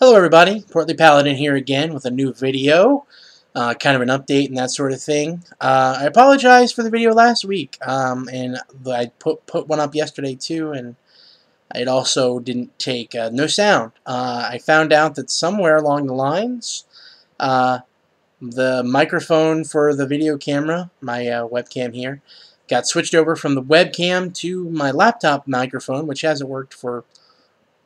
Hello everybody, Portly Paladin here again with a new video, kind of an update and that sort of thing. I apologize for the video last week, and I put one up yesterday too, and it also didn't take no sound. I found out that somewhere along the lines, the microphone for the video camera, my webcam here, got switched over from the webcam to my laptop microphone, which hasn't worked for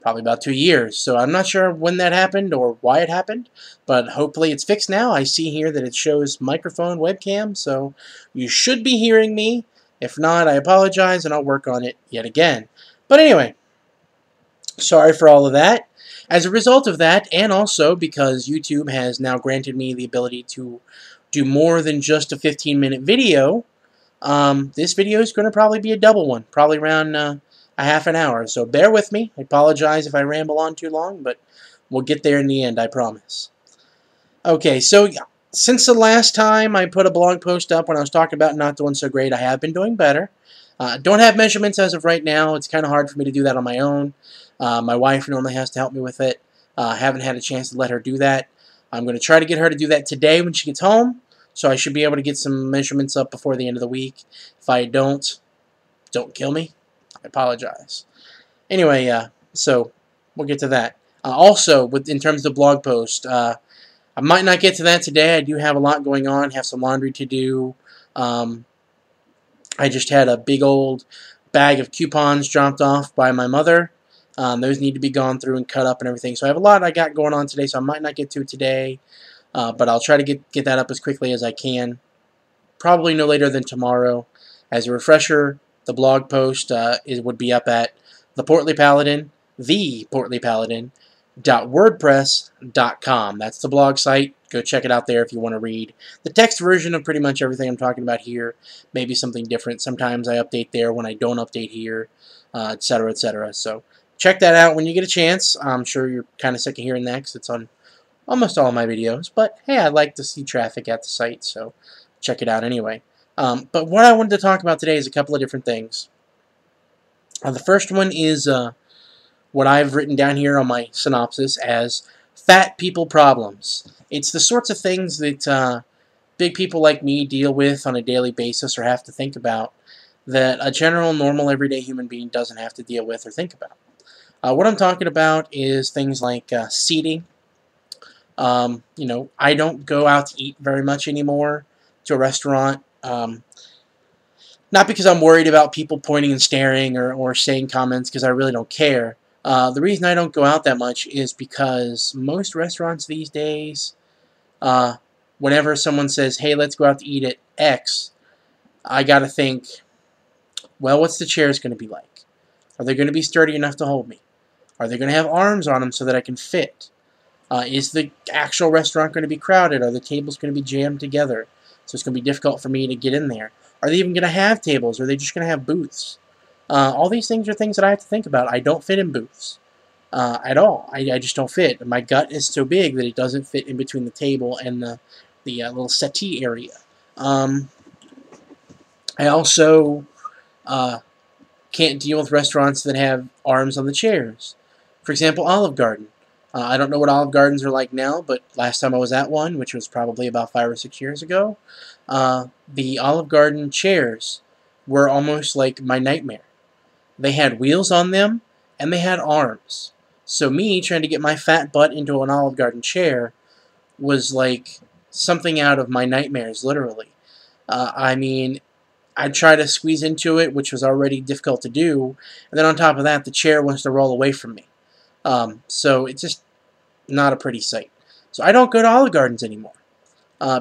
probably about 2 years. So I'm not sure when that happened or why it happened, but hopefully it's fixed now. I see here that it shows microphone webcam, so you should be hearing me. If not, I apologize and I'll work on it yet again. But anyway, sorry for all of that. As a result of that, and also because YouTube has now granted me the ability to do more than just a 15-minute video, this video is going to probably be a double one, probably around a half an hour. So bear with me. I apologize if I ramble on too long, but we'll get there in the end, I promise. Okay, so since the last time I put a blog post up when I was talking about not doing so great, I have been doing better. Don't have measurements as of right now. It's kind of hard for me to do that on my own. My wife normally has to help me with it. Haven't had a chance to let her do that. I'm going to try to get her to do that today when she gets home, so I should be able to get some measurements up before the end of the week. If I don't kill me. I apologize. Anyway, so we'll get to that. Also, in terms of the blog post, I might not get to that today. I do have a lot going on, have some laundry to do. I just had a big old bag of coupons dropped off by my mother. Those need to be gone through and cut up and everything. So I have a lot I got going on today, so I might not get to it today. But I'll try to get that up as quickly as I can. Probably no later than tomorrow. As a refresher, the blog post would be up at theportlypaladin.wordpress.com. That's the blog site. Go check it out there if you want to read the text version of pretty much everything I'm talking about here. Maybe something different. Sometimes I update there when I don't update here, etc., etc. So check that out when you get a chance. I'm sure you're kind of sick of hearing that because it's on almost all of my videos. But hey, I like to see traffic at the site, so check it out anyway. But what I wanted to talk about today is a couple of different things. The first one is what I've written down here on my synopsis as fat people problems. It's the sorts of things that big people like me deal with on a daily basis or have to think about that a general, normal, everyday human being doesn't have to deal with or think about. What I'm talking about is things like seating. You know, I don't go out to eat very much anymore to a restaurant. Not because I'm worried about people pointing and staring or saying comments, because I really don't care. The reason I don't go out that much is because most restaurants these days, whenever someone says, hey, let's go out to eat at X, I gotta think, well, what's the chairs going to be like? Are they going to be sturdy enough to hold me? Are they going to have arms on them so that I can fit? Is the actual restaurant going to be crowded? Are the tables going to be jammed together? So it's going to be difficult for me to get in there. Are they even going to have tables? Or are they just going to have booths? All these things are things that I have to think about. I don't fit in booths at all. I just don't fit. My gut is so big that it doesn't fit in between the table and the little settee area. I also can't deal with restaurants that have arms on the chairs. For example, Olive Garden. I don't know what Olive Gardens are like now, but last time I was at one, which was probably about 5 or 6 years ago, the Olive Garden chairs were almost like my nightmare. They had wheels on them, and they had arms. So me trying to get my fat butt into an Olive Garden chair was like something out of my nightmares, literally. I mean, I'd try to squeeze into it, which was already difficult to do, and then on top of that, the chair wants to roll away from me. So it's just not a pretty sight. So I don't go to Olive Gardens anymore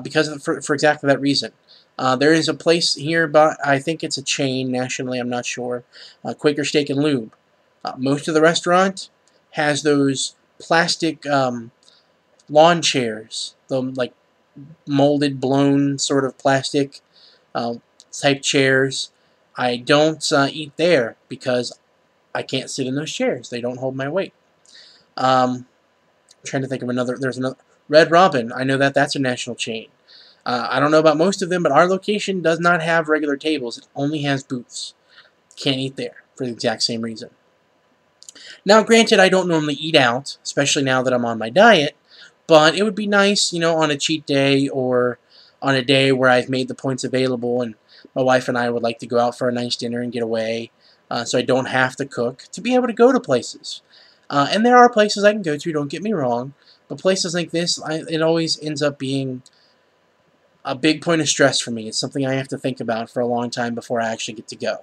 because for exactly that reason. There is a place here, but I think it's a chain nationally, I'm not sure, Quaker Steak and Lube. Most of the restaurant has those plastic lawn chairs, the like molded, blown sort of plastic type chairs. I don't eat there because I can't sit in those chairs. They don't hold my weight. Trying to think of another. There's another Red Robin. I know that's a national chain. I don't know about most of them, but our location does not have regular tables. It only has booths. Can't eat there for the exact same reason. Now, granted, I don't normally eat out, especially now that I'm on my diet, but it would be nice, on a cheat day or on a day where I've made the points available and my wife and I would like to go out for a nice dinner and get away, so I don't have to cook, to be able to go to places. And there are places I can go to, don't get me wrong, but places like this, it always ends up being a big point of stress for me. It's something I have to think about for a long time before I actually get to go.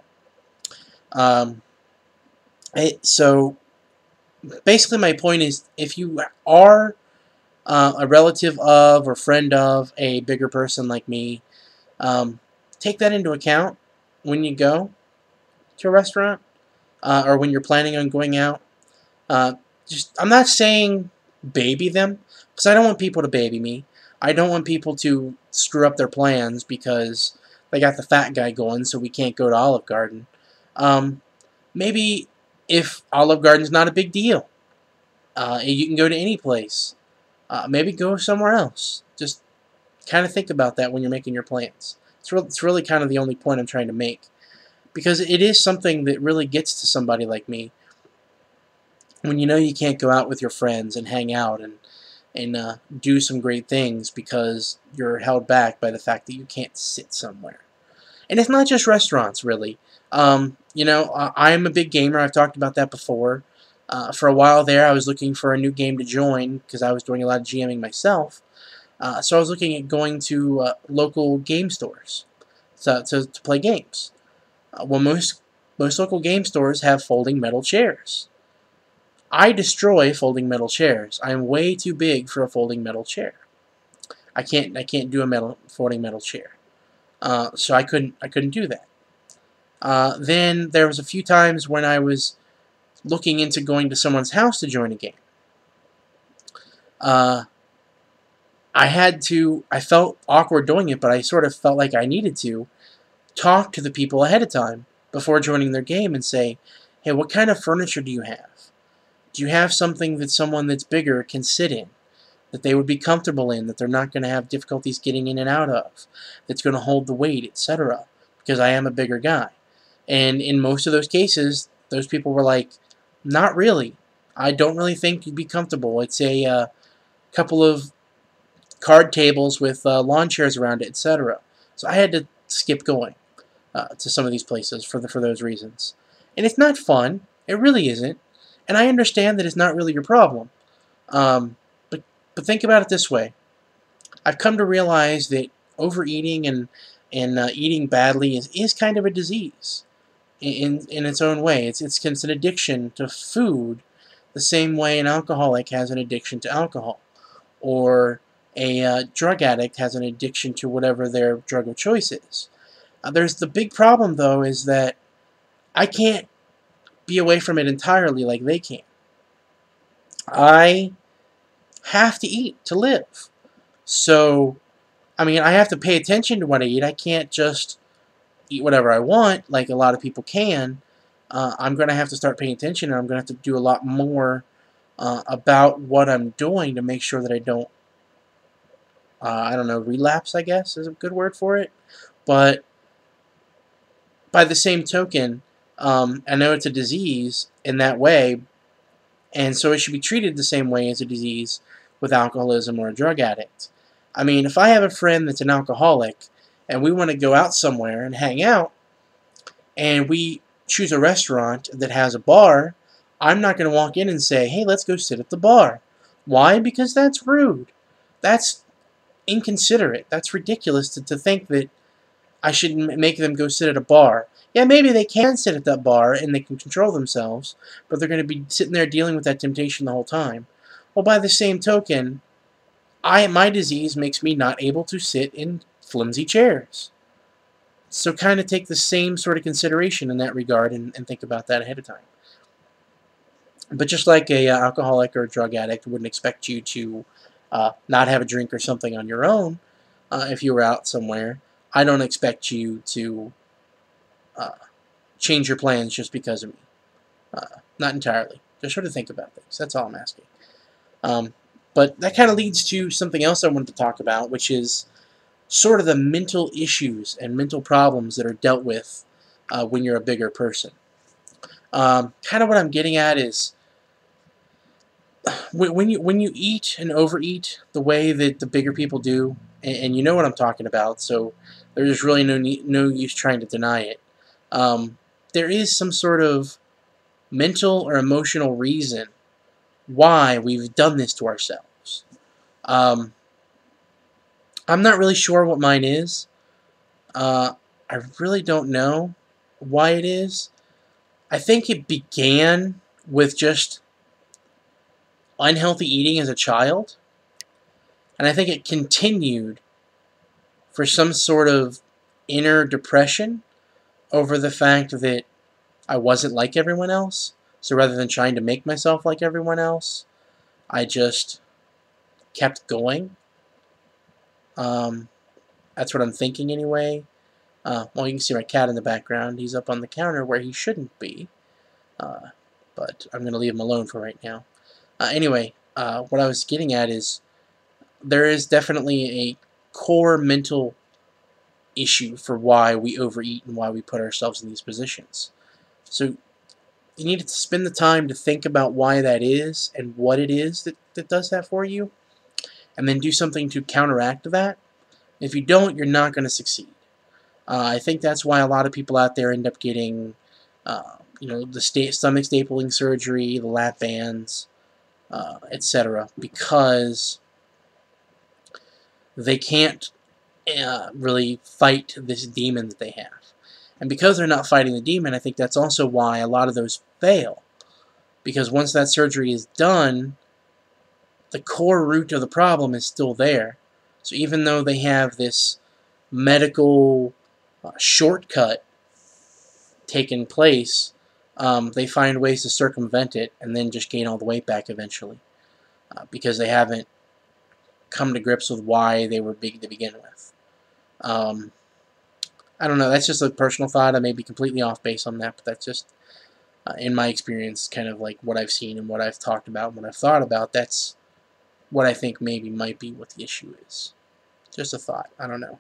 Um, so basically my point is, if you are a relative of or friend of a bigger person like me, take that into account when you go to a restaurant or when you're planning on going out. I'm not saying baby them, because I don't want people to baby me. I don't want people to screw up their plans because they got the fat guy going, so we can't go to Olive Garden. Maybe if Olive Garden's not a big deal, you can go to any place. Maybe go somewhere else. Just kind of think about that when you're making your plans. It's really kind of the only point I'm trying to make, because it is something that really gets to somebody like me when you know you can't go out with your friends and hang out and do some great things because you're held back by the fact that you can't sit somewhere. And it's not just restaurants, really. I am a big gamer. I've talked about that before. For a while there, I was looking for a new game to join because I was doing a lot of GMing myself. So I was looking at going to local game stores to play games. Well, most local game stores have folding metal chairs. I destroy folding metal chairs. I'm way too big for a folding metal chair. I can't do a folding metal chair. So I couldn't do that. Then there was a few times when I was looking into going to someone's house to join a game. I felt awkward doing it, but I sort of felt like I needed to talk to the people ahead of time before joining their game and say, hey, what kind of furniture do you have? Do you have something that someone that's bigger can sit in, that they would be comfortable in, that they're not going to have difficulties getting in and out of, that's going to hold the weight, etc., because I am a bigger guy. And in most of those cases, those people were like, not really. I don't really think you'd be comfortable. It's a couple of card tables with lawn chairs around it, etc. So I had to skip going to some of these places for those reasons. And it's not fun. It really isn't. And I understand that it's not really your problem. But think about it this way. I've come to realize that overeating and eating badly is kind of a disease in its own way. It's an addiction to food, the same way an alcoholic has an addiction to alcohol, or a drug addict has an addiction to whatever their drug of choice is. There's the big problem, though, is that I can't be away from it entirely like they can. I have to eat to live. So, I mean, I have to pay attention to what I eat. I can't just eat whatever I want like a lot of people can. I'm going to have to start paying attention, and I'm going to have to do a lot more about what I'm doing to make sure that I don't, I don't know, relapse, I guess, is a good word for it. But by the same token, I know it's a disease in that way, and so it should be treated the same way as a disease with alcoholism or a drug addict. I mean, if I have a friend that's an alcoholic, and we want to go out somewhere and hang out, and we choose a restaurant that has a bar, I'm not going to walk in and say, hey, let's go sit at the bar. Why? Because that's rude. That's inconsiderate. That's ridiculous to think that I should make them go sit at a bar. Yeah, maybe they can sit at that bar and they can control themselves, but they're going to be sitting there dealing with that temptation the whole time. Well, by the same token, my disease makes me not able to sit in flimsy chairs. So kind of take the same sort of consideration in that regard and think about that ahead of time. But just like a alcoholic or a drug addict wouldn't expect you to not have a drink or something on your own if you were out somewhere, I don't expect you to change your plans just because of me. Not entirely. Just sort of think about things. That's all I'm asking. But that kind of leads to something else I wanted to talk about, which is sort of the mental issues and mental problems that are dealt with when you're a bigger person. Kind of what I'm getting at is when you eat and overeat the way that the bigger people do, and you know what I'm talking about, so there's really no use trying to deny it. Um, there is some sort of mental or emotional reason why we've done this to ourselves. Um, I'm not really sure what mine is. Uh, I really don't know why it is. I think it began with just unhealthy eating as a child, and I think it continued for some sort of inner depression over the fact that I wasn't like everyone else. So rather than trying to make myself like everyone else, I just kept going. Um, that's what I'm thinking anyway. Well, you can see my cat in the background. He's up on the counter where he shouldn't be. Uh, but I'm going to leave him alone for right now. Anyway, what I was getting at is there is definitely a core mental issue for why we overeat and why we put ourselves in these positions. So you need to spend the time to think about why that is and what it is that does that for you, and then do something to counteract that. If you don't, you're not going to succeed. I think that's why a lot of people out there end up getting, the stomach stapling surgery, the lap bands, etc., because they can't really fight this demon that they have. And because they're not fighting the demon, I think that's also why a lot of those fail. Because once that surgery is done, the core root of the problem is still there. So even though they have this medical shortcut taking place, they find ways to circumvent it and then just gain all the weight back eventually. Because they haven't come to grips with why they were big to begin with. I don't know, that's just a personal thought. I may be completely off base on that, but that's just, in my experience, kind of like what I've seen and what I've talked about and what I've thought about. That's what I think maybe might be what the issue is. Just a thought. I don't know.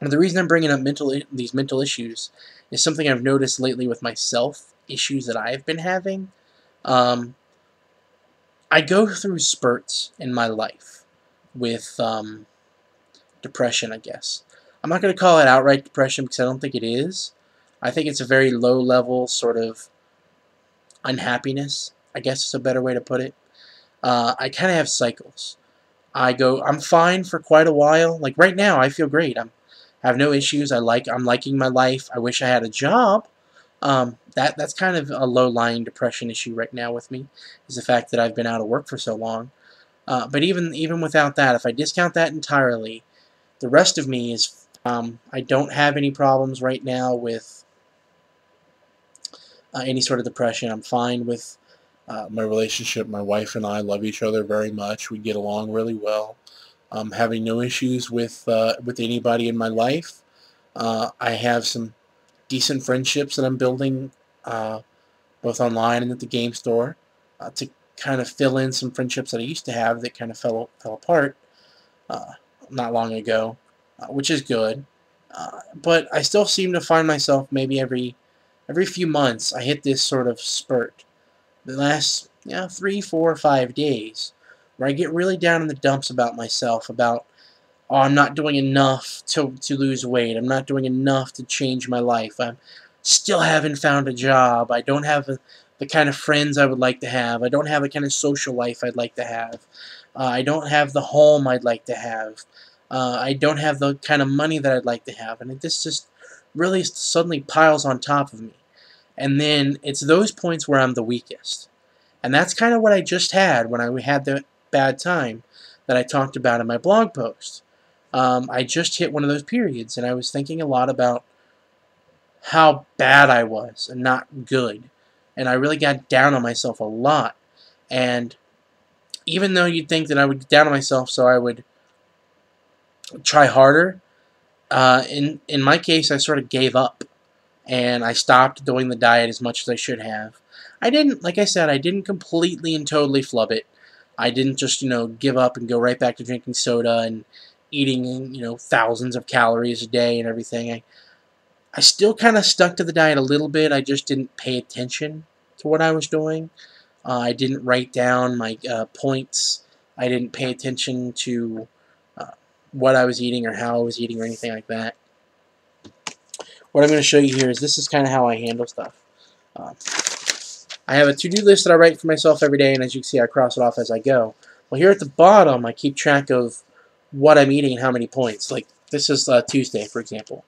The reason I'm bringing up these mental issues is something I've noticed lately with myself, issues that I've been having. I go through spurts in my life with depression, I guess. I'm not going to call it outright depression because I don't think it is. I think it's a very low-level sort of unhappiness, I guess is a better way to put it. I kind of have cycles. I'm fine for quite a while. Like right now, I feel great. I have no issues. I'm liking my life. I wish I had a job. That's kind of a low-lying depression issue right now with me, is the fact that I've been out of work for so long. But even without that, if I discount that entirely, the rest of me is I don't have any problems right now with any sort of depression. I'm fine with my relationship. My wife and I love each other very much. We get along really well. I'm having no issues with anybody in my life. I have some decent friendships that I'm building, both online and at the game store, to kind of fill in some friendships that I used to have that kind of fell apart not long ago, which is good. But I still seem to find myself maybe every few months I hit this sort of spurt. The last 3, 4, 5 days where I get really down in the dumps about myself, about oh, I'm not doing enough to lose weight. I'm not doing enough to change my life. I still haven't found a job. I don't have the kind of friends I would like to have. I don't have the kind of social life I'd like to have. I don't have the home I'd like to have. I don't have the kind of money that I'd like to have. And this just really suddenly piles on top of me. And then it's those points where I'm the weakest. And that's kind of what I just had when I had the bad time that I talked about in my blog post. I just hit one of those periods, and I was thinking a lot about how bad I was and not good. And I really got down on myself a lot. And even though you'd think that I would get down on myself so I would try harder, in my case, I sort of gave up. And I stopped doing the diet as much as I should have. I didn't, like I said, I didn't completely and totally flub it. I didn't just, give up and go right back to drinking soda and eating, thousands of calories a day and everything. I still kind of stuck to the diet a little bit. I just didn't pay attention to what I was doing. I didn't write down my points. I didn't pay attention to uh, what I was eating or how I was eating or anything like that. What I'm going to show you here is this is kind of how I handle stuff. Uh, I have a to-do list that I write for myself every day, and as you can see, I cross it off as I go. Well, here at the bottom, I keep track of what I'm eating and how many points. Like, this is Tuesday, for example.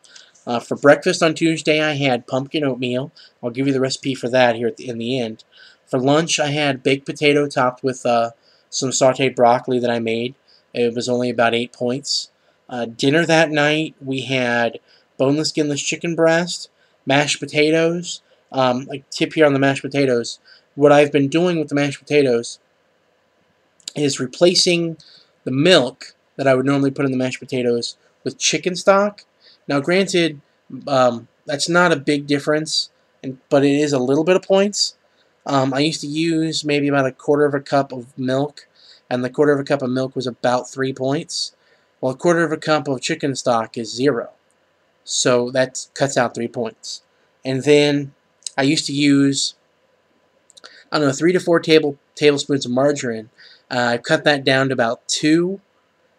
For breakfast on Tuesday, I had pumpkin oatmeal. I'll give you the recipe for that here in the end. For lunch, I had baked potato topped with some sauteed broccoli that I made. It was only about 8 points. Dinner that night, we had boneless, skinless chicken breast, mashed potatoes. A tip here on the mashed potatoes. What I've been doing with the mashed potatoes is replacing the milk that I would normally put in the mashed potatoes with chicken stock. Now, granted, that's not a big difference, but it is a little bit of points. I used to use maybe about 1/4 of a cup of milk, and the 1/4 of a cup of milk was about 3 points. Well, 1/4 of a cup of chicken stock is 0. So that cuts out 3 points. And then I used to use, I don't know, 3 to 4 tablespoons of margarine. I cut that down to about 2,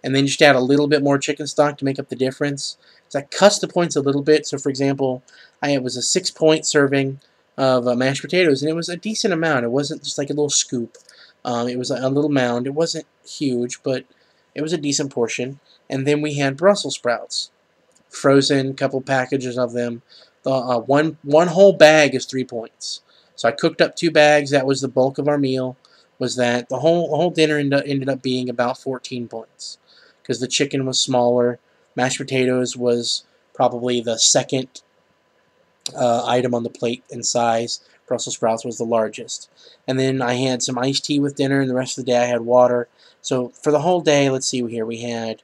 and then just add a little bit more chicken stock to make up the difference. So I cuts the points a little bit. So for example, it was a 6-point serving of mashed potatoes, and it was a decent amount. It wasn't just like a little scoop. It was a little mound. It wasn't huge, but it was a decent portion. And then we had Brussels sprouts, frozen, couple packages of them. One whole bag is 3 points. So I cooked up 2 bags. That was the bulk of our meal. Was that the whole dinner ended up being about 14 points, because the chicken was smaller, mashed potatoes was probably the second item on the plate in size, Brussels sprouts was the largest. And then I had some iced tea with dinner, and the rest of the day I had water. So for the whole day, let's see here, we had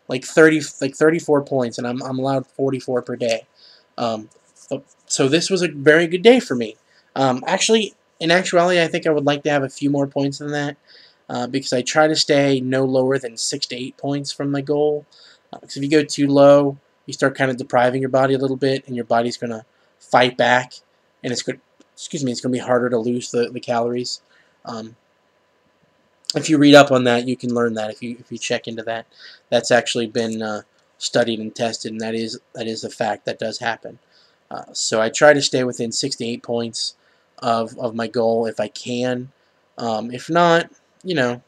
like 34 points, and I'm allowed 44 per day. So this was a very good day for me. Actually, in actuality, I think I would like to have a few more points than that, because I try to stay no lower than 6 to 8 points from my goal. Because if you go too low, you start kind of depriving your body a little bit, and your body's going to fight back, and it's going to be harder to lose the calories. If you read up on that, you can learn that. If you check into that, that's actually been studied and tested, and that is a fact that does happen. So I try to stay within 6 to 8 points of my goal if I can. If not, you know,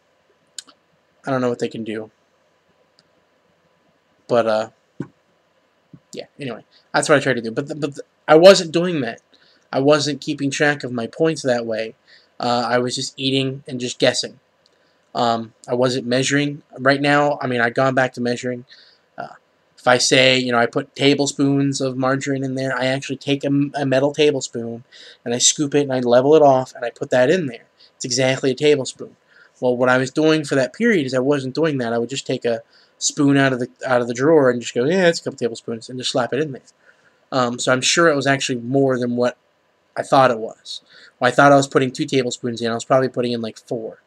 I don't know what they can do. But yeah. Anyway, that's what I try to do. But I wasn't doing that. I wasn't keeping track of my points that way. I was just eating and just guessing. I wasn't measuring. Right now, I mean, I've gone back to measuring. If I say, you know, I put tablespoons of margarine in there, I actually take a metal tablespoon and I scoop it and I level it off and I put that in there. It's exactly a tablespoon. Well, what I was doing for that period is I wasn't doing that. I would just take a spoon out of the drawer and just go, yeah, it's a couple tablespoons, and just slap it in there. So I'm sure it was actually more than what I thought it was. Well, I thought I was putting 2 tablespoons in. I was probably putting in like 4.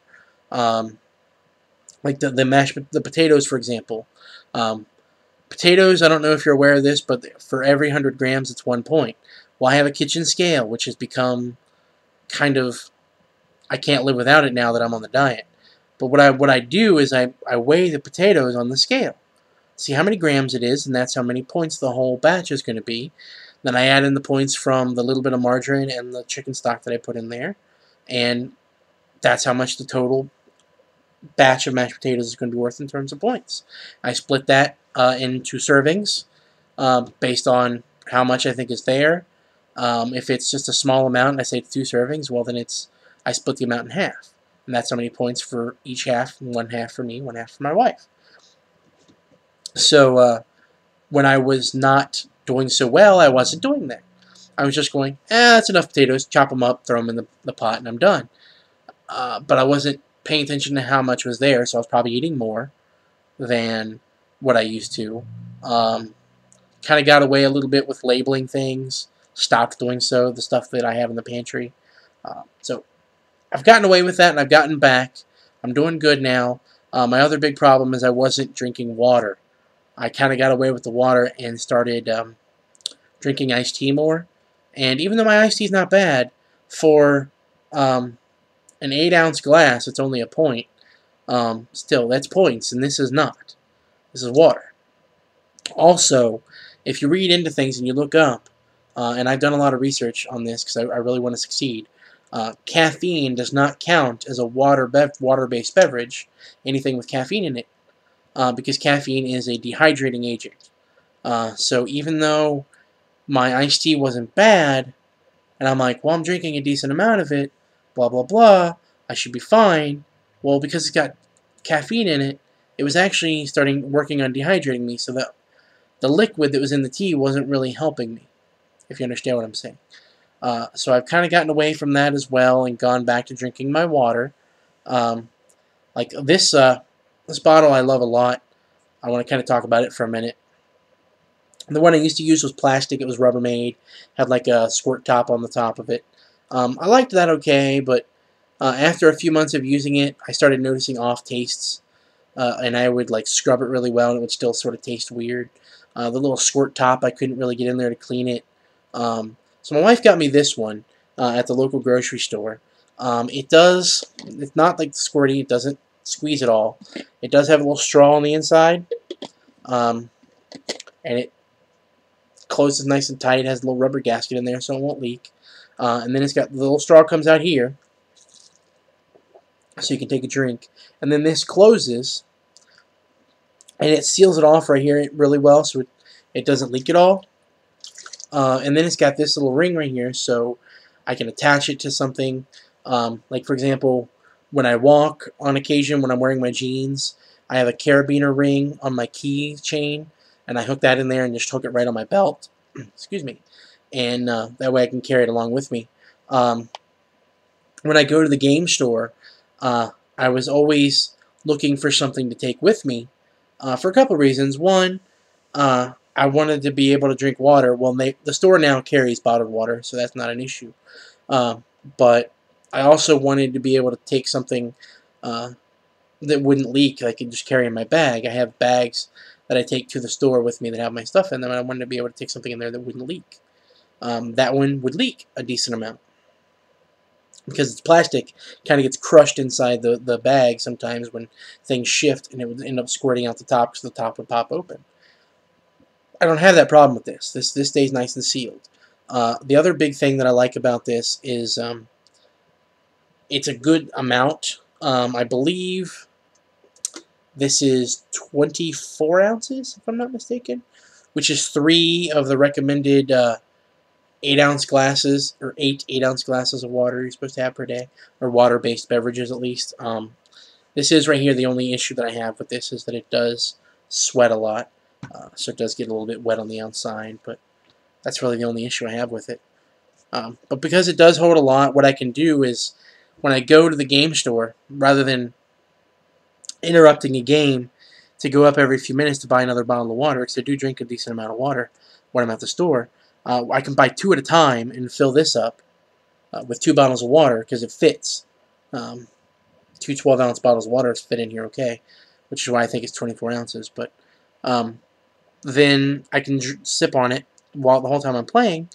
Like the potatoes, for example. Potatoes, I don't know if you're aware of this, but for every 100 grams, it's 1 point. Well, I have a kitchen scale, which has become kind of, I can't live without it now that I'm on the diet. But what I do is I weigh the potatoes on the scale, see how many grams it is, and that's how many points the whole batch is going to be. Then I add in the points from the little bit of margarine and the chicken stock that I put in there, and that's how much the total batch of mashed potatoes is going to be worth in terms of points. I split that into servings based on how much I think is there. If it's just a small amount and I say it's 2 servings, well then I split the amount in half. And that's how many points for each half, 1 half for me, 1 half for my wife. So when I was not doing so well, I wasn't doing that. I was just going, that's enough potatoes, chop them up, throw them in the pot, and I'm done. But I wasn't paying attention to how much was there, so I was probably eating more than what I used to. Kind of got away a little bit with labeling things, stopped doing so, the stuff that I have in the pantry. So I've gotten away with that, and I've gotten back. I'm doing good now. My other big problem is I wasn't drinking water. I kind of got away with the water and started drinking iced tea more. And even though my iced tea is not bad, for an 8-ounce glass, it's only a point. Still, that's points, and this is not. This is water. Also, if you read into things and you look up, and I've done a lot of research on this because I really want to succeed, caffeine does not count as a water-based beverage, anything with caffeine in it, because caffeine is a dehydrating agent. So even though my iced tea wasn't bad, and I'm like, well, I'm drinking a decent amount of it, blah, blah, blah, I should be fine. Well, because it's got caffeine in it, it was actually working on dehydrating me, so that the liquid that was in the tea wasn't really helping me, if you understand what I'm saying. So I've kind of gotten away from that as well and gone back to drinking my water. Like this bottle I love a lot. I want to kind of talk about it for a minute. The one I used to use was plastic. It was Rubbermaid. Had like a squirt top on the top of it. I liked that okay, but after a few months of using it, I started noticing off tastes. And I would like scrub it really well, and it would still sort of taste weird. The little squirt top, I couldn't really get in there to clean it. So my wife got me this one at the local grocery store. It's not like squirty. It doesn't squeeze at all. It does have a little straw on the inside, and it closes nice and tight. It has a little rubber gasket in there so it won't leak. And then it's got the little straw comes out here, so you can take a drink. And then this closes, and it seals it off right here really well, so it doesn't leak at all. And then it's got this little ring right here, so I can attach it to something. Like for example, when I walk on occasion, when I'm wearing my jeans, I have a carabiner ring on my key chain, and I hook that in there and just hook it right on my belt. Excuse me. And that way I can carry it along with me. When I go to the game store, I was always looking for something to take with me for a couple reasons. One, I wanted to be able to drink water. Well, the store now carries bottled water, so that's not an issue. But I also wanted to be able to take something that wouldn't leak. I could just carry in my bag. I have bags that I take to the store with me that have my stuff in them, and I wanted to be able to take something in there that wouldn't leak. That one would leak a decent amount. Because it's plastic, kind of gets crushed inside the bag sometimes when things shift, and it would end up squirting out the top because the top would pop open. I don't have that problem with this. This stays nice and sealed. The other big thing that I like about this is it's a good amount. I believe this is 24 ounces, if I'm not mistaken, which is 3 of the recommended 8-ounce glasses, or 8-ounce glasses of water you're supposed to have per day, or water-based beverages at least. This is right here the only issue that I have with this is that it does sweat a lot. So it does get a little bit wet on the outside, but that's really the only issue I have with it. But because it does hold a lot, what I can do is when I go to the game store, rather than interrupting a game to go up every few minutes to buy another bottle of water, because I do drink a decent amount of water when I'm at the store, I can buy 2 at a time and fill this up with 2 bottles of water because it fits. 2 12-ounce bottles of water fit in here okay, which is why I think it's 24 ounces. But then I can sip on it the whole time I'm playing,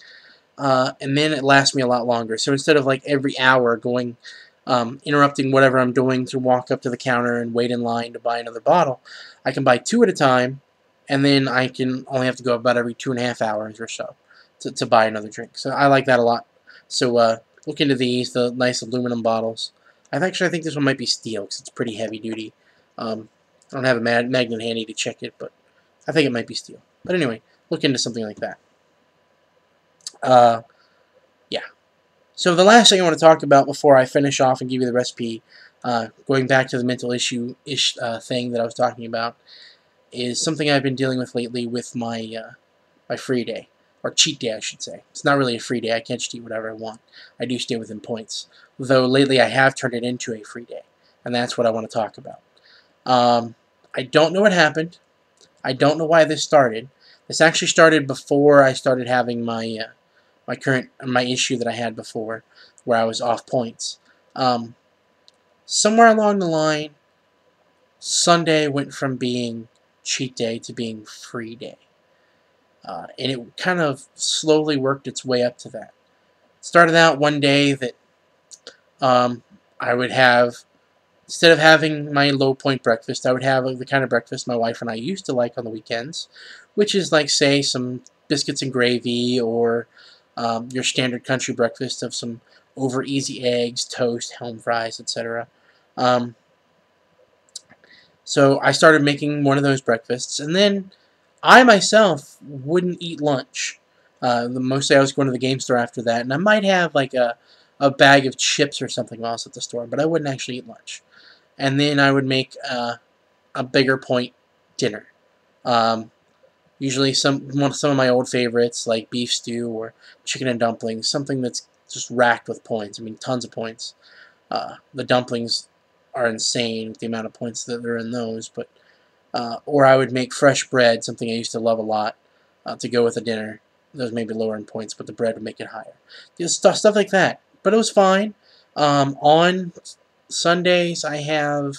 and then it lasts me a lot longer. So instead of like every hour going, interrupting whatever I'm doing to walk up to the counter and wait in line to buy another bottle, I can buy 2 at a time, and then I can only have to go about every 2.5 hours or so to buy another drink. So I like that a lot. So look into these, the nice aluminum bottles. I think this one might be steel because it's pretty heavy duty. I don't have a magnet handy to check it, but I think it might be steel. But anyway, look into something like that. Yeah. So the last thing I want to talk about before I finish off and give you the recipe, going back to the mental issue thing that I was talking about, is something I've been dealing with lately with my my free day, or cheat day I should say. It's not really a free day. I can't just eat whatever I want. I do stay within points. Though lately I have turned it into a free day, and that's what I want to talk about. I don't know what happened. I don't know why this started. This actually started before I started having my my issue that I had before, where I was off points. Somewhere along the line, Sunday went from being cheat day to being free day. And it kind of slowly worked its way up to that. Started out one day that I would have, instead of having my low point breakfast, I would have the kind of breakfast my wife and I used to like on the weekends, which is like, say, some biscuits and gravy, or your standard country breakfast of some over easy eggs, toast, home fries, etc. So I started making one of those breakfasts, and then I myself wouldn't eat lunch. Mostly I was going to the game store after that, and I might have like a bag of chips or something while I was at the store, but I wouldn't actually eat lunch. And then I would make a bigger point dinner. Usually some of my old favorites, like beef stew or chicken and dumplings, something that's just racked with points. I mean, tons of points. The dumplings are insane with the amount of points that are in those. But or I would make fresh bread, something I used to love a lot, to go with a dinner. Those may be lower in points, but the bread would make it higher. Just stuff like that. But it was fine. On Sundays, I have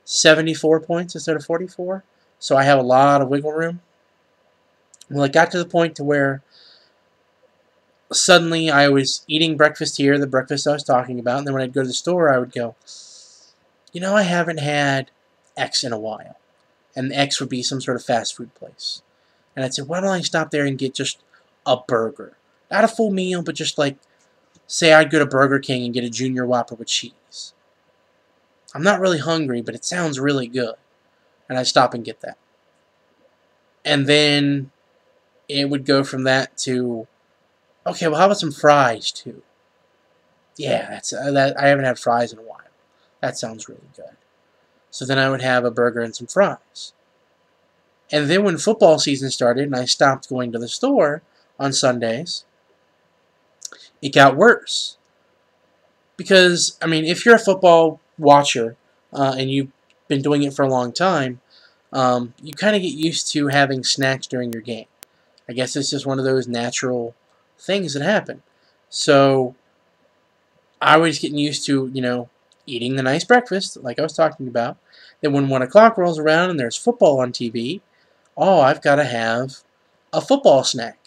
74 points instead of 44, so I have a lot of wiggle room. Well, it got to the point to where suddenly I was eating breakfast here, the breakfast I was talking about, and then when I'd go to the store, I would go, you know, I haven't had X in a while. And X would be some sort of fast food place. And I'd say, why don't I stop there and get just a burger? Not a full meal, but just like, say I'd go to Burger King and get a Junior Whopper with cheese. I'm not really hungry, but it sounds really good. And I'd stop and get that. And then it would go from that to, okay, well, how about some fries, too? Yeah, I haven't had fries in a while. That sounds really good. So then I would have a burger and some fries. And then when football season started and I stopped going to the store on Sundays, it got worse. Because, I mean, if you're a football watcher and you've been doing it for a long time, you kind of get used to having snacks during your game. I guess it's just one of those natural things that happen. So I was getting used to, you know, eating the nice breakfast, like I was talking about. Then when 1 o'clock rolls around and there's football on TV, oh, I've got to have a football snack.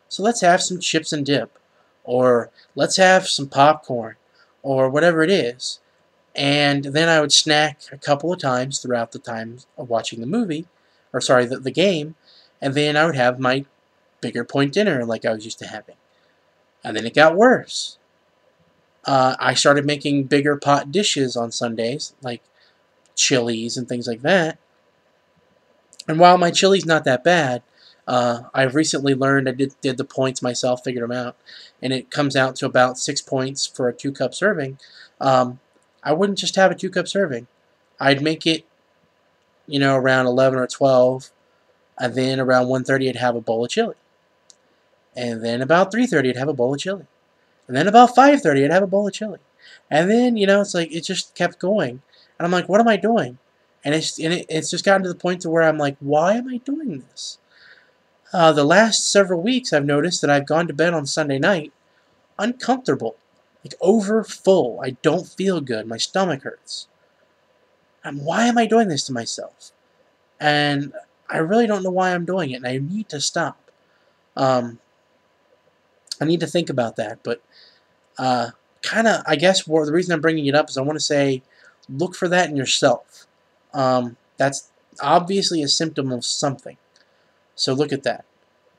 So let's have some chips and dip, or let's have some popcorn, or whatever it is. And then I would snack a couple of times throughout the time of watching the movie, or sorry, the game, and then I would have my bigger point dinner like I was used to having. And then it got worse. I started making bigger pot dishes on Sundays, like chilies and things like that. And while my chili's not that bad, I've recently learned, I did the points myself, figured them out, and it comes out to about 6 points for a 2-cup serving. I wouldn't just have a 2-cup serving. I'd make it, you know, around 11 or 12, and then around 1:30 I'd have a bowl of chili. And then about 3:30 I'd have a bowl of chili. And then about 5:30 I'd have a bowl of chili. And then, you know, it's like it just kept going. And I'm like, what am I doing? And it's just gotten to the point to where I'm like, why am I doing this? The last several weeks I've noticed that I've gone to bed on Sunday night uncomfortable, like over full. I don't feel good. My stomach hurts. And why am I doing this to myself? And I really don't know why I'm doing it, and I need to stop. I need to think about that, but kind of, I guess the reason I'm bringing it up is I want to say, look for that in yourself. That's obviously a symptom of something. So look at that.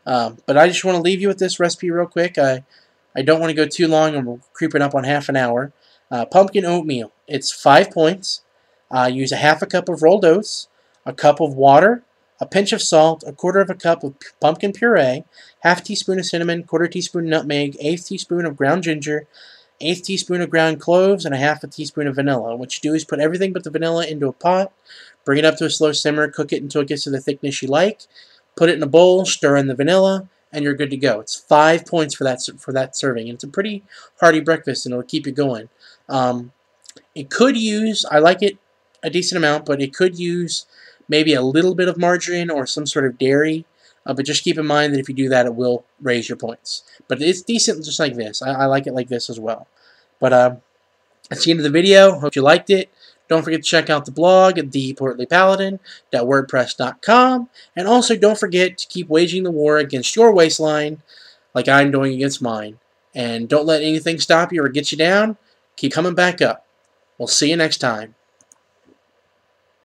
But I just want to leave you with this recipe real quick. I don't want to go too long, and we're creeping up on half an hour. Pumpkin oatmeal. It's 5 points. Use a half a cup of rolled oats, a cup of water, a pinch of salt, a quarter of a cup of pumpkin puree, half teaspoon of cinnamon, quarter teaspoon nutmeg, eighth teaspoon of ground ginger, eighth teaspoon of ground cloves, and a half a teaspoon of vanilla. What you do is put everything but the vanilla into a pot, bring it up to a slow simmer, cook it until it gets to the thickness you like, put it in a bowl, stir in the vanilla, and you're good to go. It's 5 points for that serving, and it's a pretty hearty breakfast, and it'll keep you going. It could use, I like it a decent amount, but it could use maybe a little bit of margarine or some sort of dairy, but just keep in mind that if you do that, it will raise your points. But it's decent just like this. I like it like this as well. But that's the end of the video. Hope you liked it. Don't forget to check out the blog at theportlypaladin.wordpress.com. And also don't forget to keep waging the war against your waistline like I'm doing against mine. And don't let anything stop you or get you down. Keep coming back up. We'll see you next time.